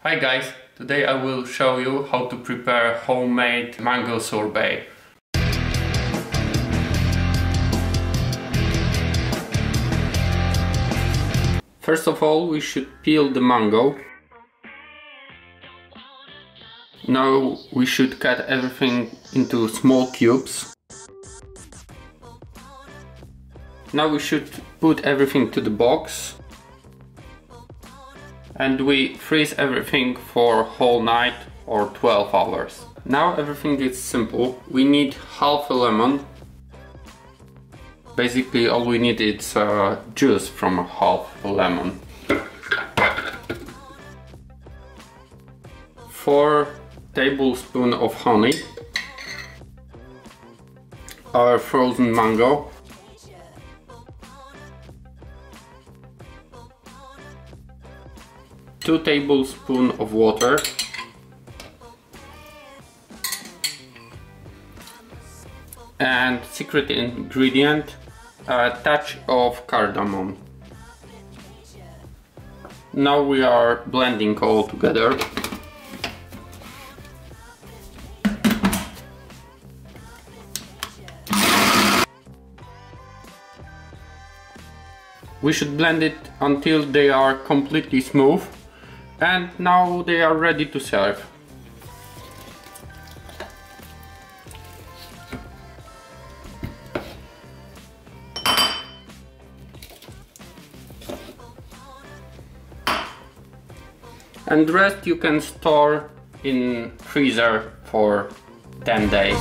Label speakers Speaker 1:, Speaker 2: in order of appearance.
Speaker 1: Hi guys, today I will show you how to prepare homemade mango sorbet. First of all, we should peel the mango. Now we should cut everything into small cubes. Now we should put everything to the box. And we freeze everything for whole night or 12 hours. Now everything is simple. We need half a lemon. Basically all we need is juice from a half a lemon. 4 tablespoons of honey. Our frozen mango. 2 tablespoons of water, and secret ingredient, a touch of cardamom. Now we are blending all together. We should blend it until they are completely smooth. And now they are ready to serve. And the rest you can store in freezer for 10 days.